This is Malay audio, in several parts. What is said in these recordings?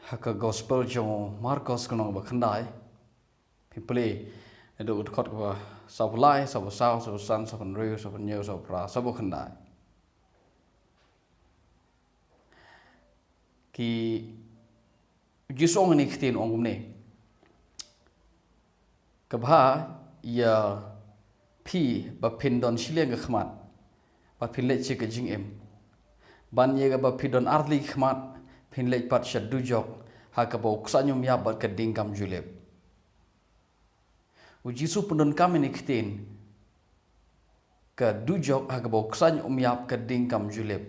haka gospel jong Marcos kanong ba khandai people edo utkot ba sabulai sabusau sabusan sabanriu sabanyo sabra sabu khandai ki gisong ni khtin ongumne kabha ya phi ba pindon shileng khmat ba phinle che ka jing em ban ye ga ba pidon arli khmat phinle pat shaddu jok ha ka bo ksanyum ya ba ka dingam julep u jisu pendon kami ni khtin ka du jok ha ka bo ksanyum ya ka dingam julep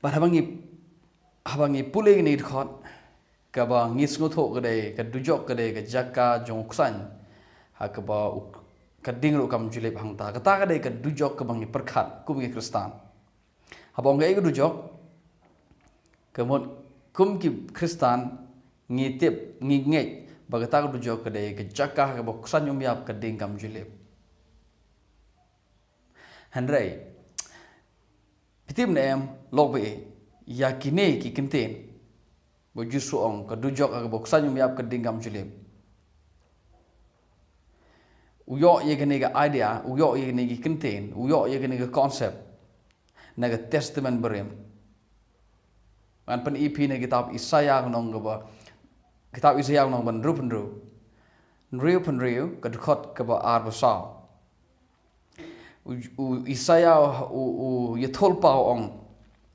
ba habangi pule ni khot ka ba ngis ngotho ka dei ka du jok ka dei ka jakka jong ksany ha ka ba ka dingro kam julep hangta ka dei ka du jok ka bangi perkhat kum ngi kristan habong ga du jok kemot kum ki kristan ngi tip ngi ngej bagata du jok ka dei ka jakka ka ba ksanyum yap ka ding kam julep handrai pitim nem lobbe yakine ki kinten bo jusu ong ka du jok ka ba ksanyum yap ka ding kam julep uyo ye gane ga idea uyo ye gane gi kinten uyo ye gane ga concept na ga testament berem an pen ep na kitab Isaya nong ga kitab Isaya nong ban rupenru penriu ka dkhot ka ba ar ba sa u Isaya u ye thol pa ong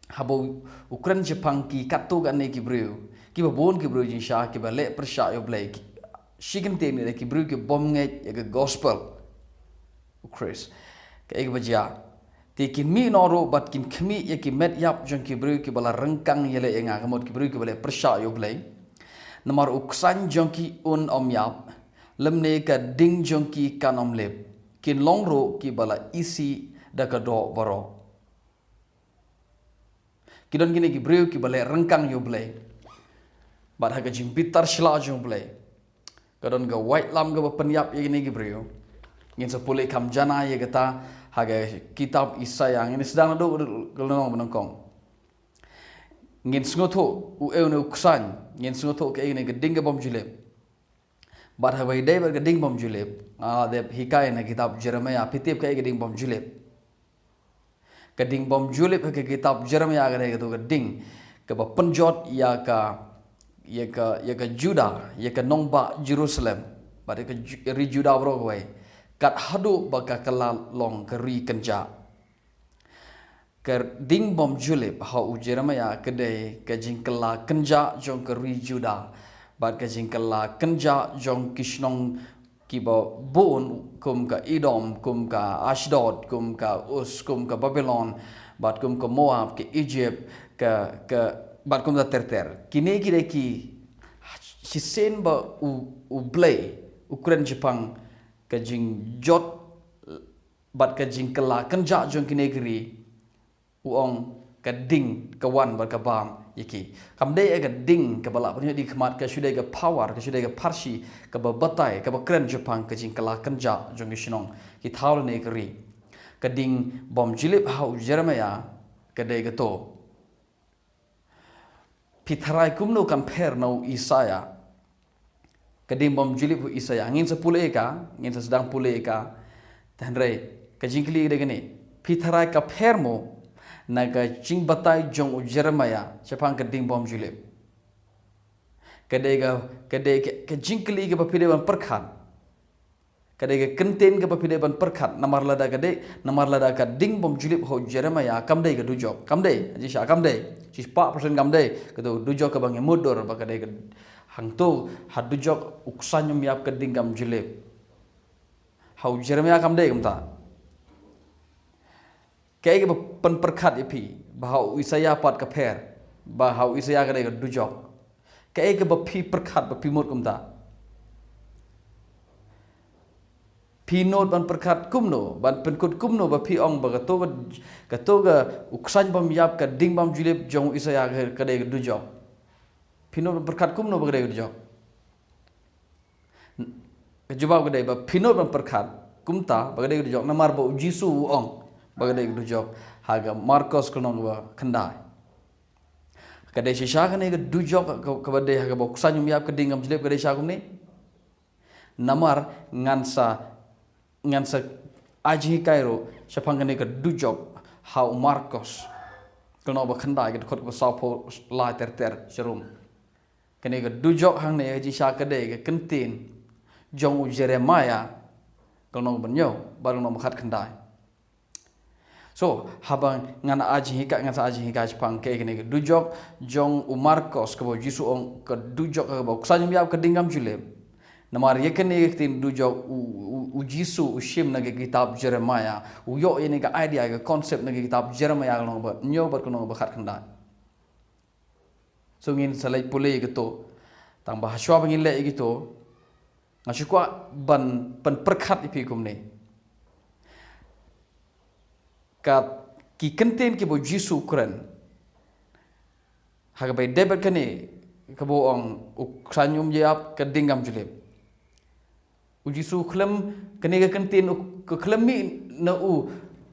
habo ukran jepang ki katu ga ne ki breu ki ba bon ki breu jin sha ki ba le persha yo blai shikin te ni ki breu ki bom nge ga gospel u chris ka ek bajia te kin mi noro bat kin khmi ye ki met yap jong ki breu ki bala rengkang yele enga gamot ki breu ki bale persha yo blai namar uksan jong ki un om yap lemne ka ding jong ki kanom lep kin longro ki bala isi da ka do baro kidon gine ki breu ki bale rengkang yo blai bat ha ka jimpitar shla jong blai kadon ga white lam ga penyap ye ni ki breu ngin sepule kam jana ye kata haga kitab Isaya ngin sedang do gelong menongkong ngin sngoto u eune uksan ngin sngoto ke ngin geding bom julep bar ha dai bar geding bom julep de hikai na kitab Jeremia pitip ke geding bom julep geding bom julep ke kitab Jeremia ga to geding ke ba penjot ya ka Juda ya ka nongba Jerusalem bar ke ri Juda bro wai kat hadu baka kala long keri kenja ker ding bom julep ha u Jeremia kedai ka jingkala kenja jong keri Juda bat ka jingkala kenja jong kishnong kiba bon kum ka Edom kum ka Ashdod kum ka Us kum ka Babylon bat kum ka Moab ke Egypt ka bat kum da terter kini kire ki sisen ba u blay ukren Jepang kajing jot bat kajing kela kenja jong kinegri uong kading kawan bat kabam yiki kamde aga ding kabala punya di khmat ka sudai ga power ka sudai ga parsi ka batai ka kren Jepang kajing kela kenja jong ishnong ki thaul ne kri kading bom jilip hau Jeremia kadai ga to pitharai kumno compare no Isaya kading bom jilip hu Isaya ngin sepule ka ngin sedang pule ka tanrai ka jingkli de gani pitharai ka phermo na ka jing batai jong u Jeremia chapang kading bom jilip kadai ka jingkli ka bapide ban perkhat kadai ka kenten ka bapide ban perkhat namar lada ka ding bom jilip hu Jeremia kamdai ka dujok kamdai ji sha kamdai ji 4% kamdai ka dujok ka bang mudor ba kadai ka hang tu hadu jok uksanyum yap keding kam julep hau Jeremia kam dei kamta kai ke pen perkhat ipi bahau Isaya pat ka pher bahau Isaya ka dei du jok kai ke pi perkhat pi mot kamta pi not ban perkhat kumno ban penkut kumno ba pi ong ba ka to ga uksany bam yap ka ding bam julep jong Isaya ka dei du jok pino berkat kumno bagdai urjok kejubau gadai ba pino berkat kumta bagdai urjok namar ba Jisu ong bagdai urjok haga Marcos kunong ba khandai Kadai sisa kan ke dujok ke badai ke bok sanyum yap ke dingam jelip kadai syakum ni. Namar ngansa aji Cairo siapang kan ke dujok hau Marcos. Kalau nak berkendai ke kot ke sapo la ter serum. Kan ke dujok hang ni aji sya kadai ke kentin jong Jeremiah kalau nak benyo baru nak berkat kendai. So, habang ngana aji hika ngasa aji hika Jepang ke kene ke dujok jong Marcos ke bo Jisu ong ke dujok ke bo ksanyum yap ke dingam julem. Namar ye kene ke tin dujok u Jisu u shim na ke kitab Jeremiah. U yo ini ke idea ke konsep na ke kitab Jeremiah kalau nak nyo bar kono berkat kendai. So ngin salai pulei gitu. Tang bahaswa bangin le gitu. Ngasukwa ban perkat ipi kum ni. Kat ki kentin ki bo Jisu kren haga bay debet kani ke bo ong sanyum yap ke dingam julep u Jisu klem kani ke kentin ke klemi na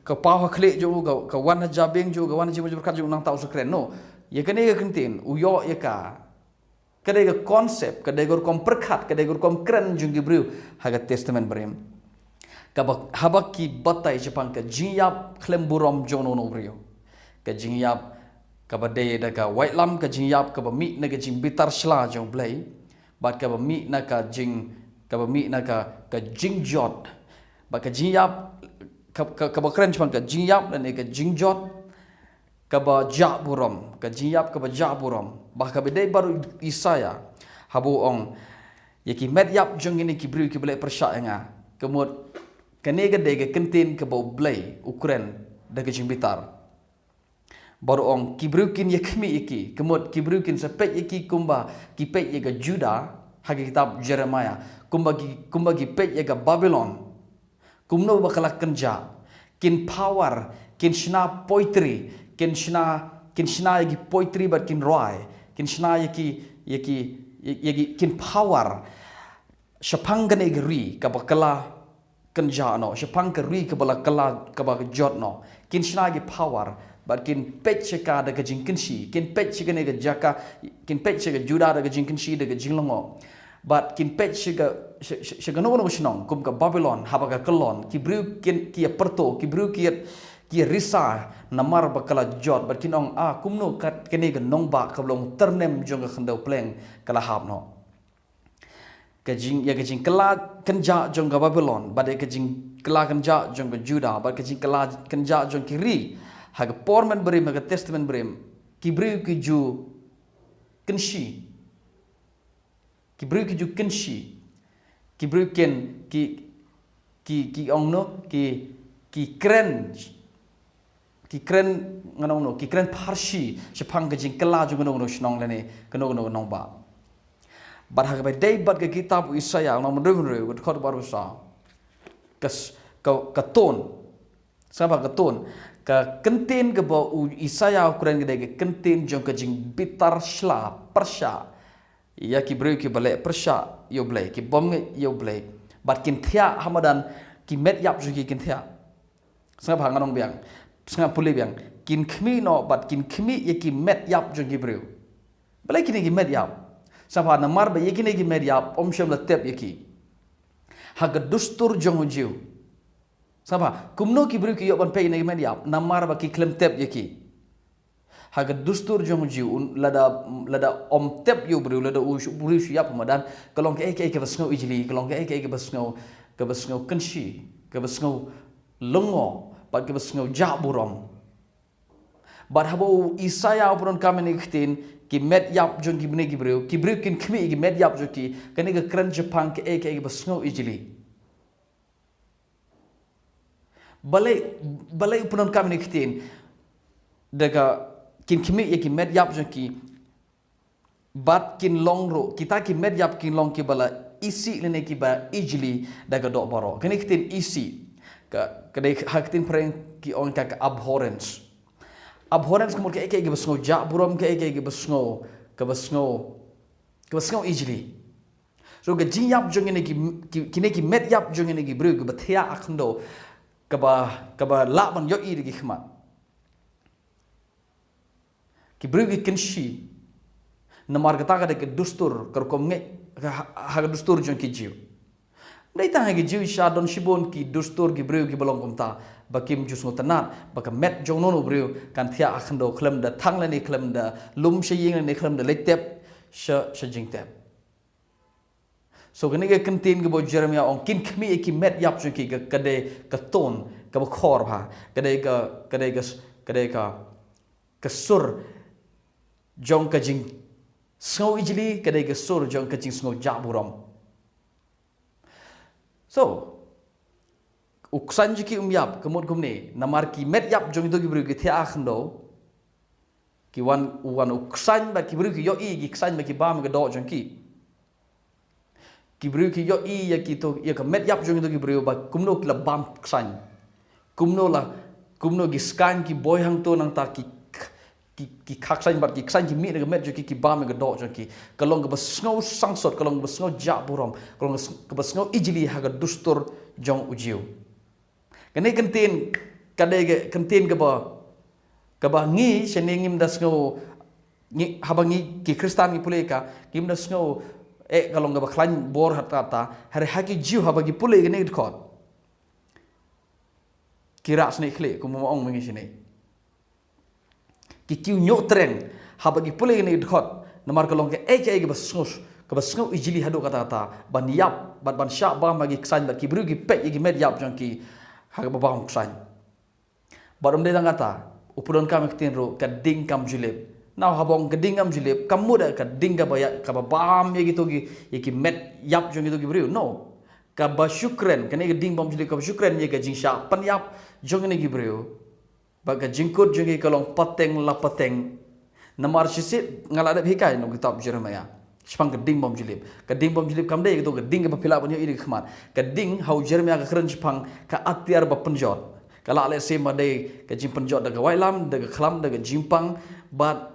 ke pawa klik jo ke wan jabing jo ke wan jimu berkat jo nang tau sekren no ye kani ke kentin u yo ye ka kade ke konsep kade gor kom perkat kade gor kom kren jung gibriu haga testament berim kabak habak ki batai Jepang ke jingyap klemburom jono no brio ke jingyap kabade daga white lam ke jingyap ke bami na ke jing bitar shla jong blai bat ke bami na ka jing ke bami na ka jingjot ba ke jingyap ke bakren Jepang ke jingyap dan ke jingjot ke ba jaburom ke jingyap ke ba jaburom ba ke bade baru Isaya habu ong yaki medyap jong ini ki brio ki blai persya nga kemut kene gede ke kentin ke bau blai Ukraine daga jimbitar baru ong kibrukin yakmi iki kemut kibrukin sepet iki kumba kipet ye ke Juda hagi kitab Jeremiah kumba kipet ye ke Babylon kumno bakala kenja kin power kin shna poetry kin shna ye poetry but kin roi kin shna ye kin power shapangane gri ka bakala kenja no Jepang ke ri ke bala kala ke ba jot no kin shna gi power but kin pet cheka de ke jing kinshi kin pet cheka ne ke jaka kin pet cheka Juda de ke jing kinshi de ke jing longo but kin pet cheka no no shnong kum ka Babylon haba ka kelon ki bru kin ki perto ki bru ki risa namar ba kala jot but kin ong kum no kat kene ke nong ba ka long ternem jong ka khandau pleng kala hab no kajing ya kajing kela kenja jong ke Babylon badai kajing kela kenja jong ke Juda bad kajing kela kenja jong kiri haga porman berim haga testament berim kibri ki ju kenshi kibri ki ju kenshi kibri ken ki ongno ki kren nganong no ki kren parshi Jepang kajing kela jong no shnong lene keno nong ba But hagabai day but ke kitab Isaya no menurut with khot baru sa kes katon sama katon ka kentin ke ba Isaya Quran ke kentin jong ke jing bitar shla persya ya ki bro ki bale persya yo blai ki bom yo blai but kin thia hamadan ki met yap ju ki kin thia sama hanganong biang sama puli biang kin khmi no but kin khmi ye ki met yap jong ki bro bale kin ki met yap Sampai namar ba yeki negi media om shem la tep yeki. Haga dustur jong jiu. Sampai kumno ki bru ki yoban pe negi media namar ba ki klem tep yeki. Haga dustur jong jiu lada om tep yo bru lada bru siap pemadan kalong ke basngo ijli kalong ke basngo kenshi ke basngo longo ba ke basngo jaburom. Bad habo Isaya upron kamen iktin ki med yap jong ki bne ki bru kin khmi ki med yap jo ki kane ga kran Jepang ke basngo ijli balai upnon kami niktin daga kin khmi ki med yap jo ki bat kin long ro kita ki med yap kin long ki bala isi lene ki ba ijli daga dok baro kane kitin isi ka kade haktin preng ki on ka abhorrence kemur ke basngo ja burom ke basngo ijli so ke jinyap jong ini ki met yap jong ini ki bru ke bathia akhndo ke ba la ban yo i ki khma ki bru ki kinshi Namar kata kada ke dustur kerkom nge ha dustur jong ki jiu. Dai tang hagi jiu sha don shibon ki dustur ki breu ki balong kumta bakim jus ngotanat baka met jong nono breu kan thia akhndo klem da thang lani klem da lum sheying lani klem da letep sha jing tep. So kene ke kentin ke bo Jeremia ong kin kmi ki met yap jong ki kade ka ton ka ba khor bha kade ka kesur jong ka jing snow ijli kade ka sur jong ka jing snow jaburam. So uksan jiki yap kemud kumni namar ki met yap jong itu ki bru ki thia khndo ki wan uksan ba ki bru ki yo i ki ksan ba ki bam ga do jong ki bru ki yo i ya ki to ya ka met yap jong itu ki bru ba kumno ki la bam ksan kumno gi skan ki boy hang to nang ta ki khaksan ba ki ksan ki mi ga met jong ki bam ga do jong ki kalong ga snow sangsot kalong ba snow ja burom kalong ga snow ijli ha ga dustur jong ujiu kene kentin kade kentin ga ba ngi senengim das ngo ngi habangi ki kristan ki puleka kim das ngo kalong ga ba klan bor hatata hari haki jiu habagi pule gene khot kira sne khle ku mo ong mengi sine ki kiu nyo tren habagi pule gene khot namar kalong ke ga ba sngo ijili hadu kata ban yap ban sha ba magi ksan ba ki bru ki pe gi med yap jong ki haga babang ksan barum de dangata upudon kam ektin ro kading kam julep now habong kading kam julep kamuda kading ga baya ka bam ye gitu ki met yap jong gitu ki bru no ka ba syukren kane kading bam julep ka syukren ye ga jing sha pan yap jong ne ki bru ba ga jingkut jong ki kalong pateng la pateng namar sisit ngalada hikai no kitab Jeremia Sepang keding bom julip kam dei gitu keding ke pila banyo ini khmat keding hau Jeremia ka keren Sepang ka atiar ba penjot kala ale se ma dei ka jing penjot daga wailam daga khlam daga jimpang bat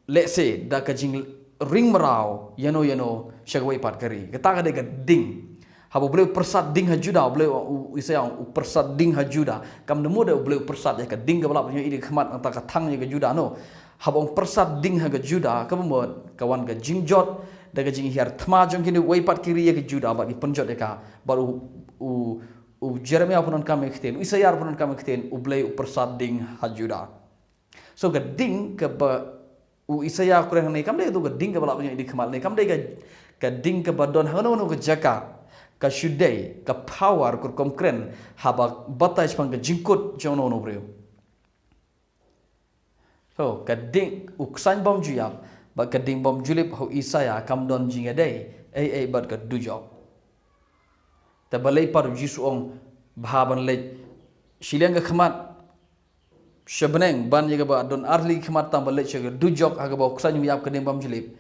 le se da ka jing ring merau yano syagwai pat kari kata ka daga ding habo boleh persat ding hajuda boleh isaya persat ding hajuda kam nemu da boleh persat ya ka ding ka bala banyo ini khmat anta ka thang ya ka juda no habong persat ding haga juda kabumot kawan ga jingjot daga jing hiar thma jong kini weipat kiri ya ga juda ba di penjot ka baru Jeremia punon kami khten Isayar punon kami khten ublei persat ding hajuda so ga ding ka ba Isaya kurang nei kam dei tu ga ding ka bala punya di kemal nei kam dei ga ding ka badon hanono ga jaka ka shudai ka power kur komkren haba batai spang ga jingkut jono no breu. So kading uksan bom juyap ba kading bom julip ho Isaya kam don jinga dei bat ka dujok ta balai par jisu ong bhaban le shileng ga khmat shabneng ban ye ga ba don arli khmat tam balai che ga dujok aga ba uksan yap kading bom julip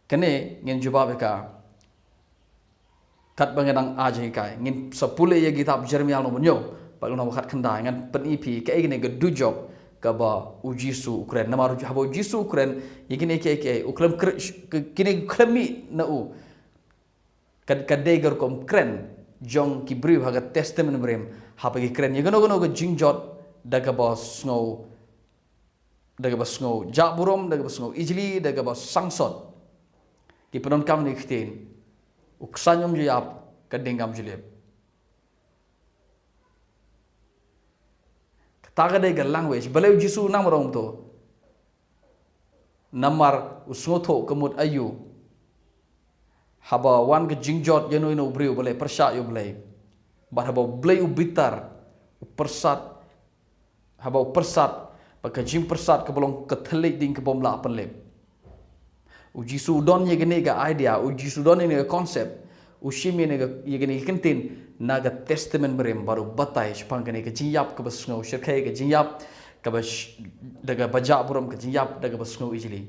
kene ngin jubab ka kat bangadang aje kai ngin sapule ye kitab Jeremia no bunyo ba no khat khanda ngan pen ipi ka igne ga dujok kaba ujisu Ukraine namar habo ujisu Ukraine yigine ke ukram kini klemi na u kad kadegar kom kren jong ki briu haga testament brem hapagi kren yigano gono go jingjot daga bos snow jaburom daga bos snow ijli daga bos sangsot ki penon kam ni khtin uksanyom juyap kadengam julep tagade ga language baleu jisu namrong to namar usnotho kemut ayu haba wan ga jingjot yeno ino briu bale persat yo bale bar haba blei ubitar persat haba persat baka jing persat ke bolong kethelik ding ke bomla penlep ujisu don ye gene ga idea ujisu don ini ga concept ushimi ne ga ye gene kentin naga testament merem baru batai sepang kene ke jingyap ke besngo shirkai ke jingyap ke daga baja buram ke jingyap daga besngo ijli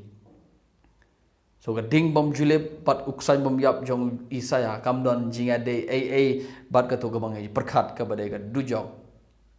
so ga ding bom julep pat uksan bom yap jong Isaya kam don jinga de bat ka to ga bangai perkhat ke badai ga dujok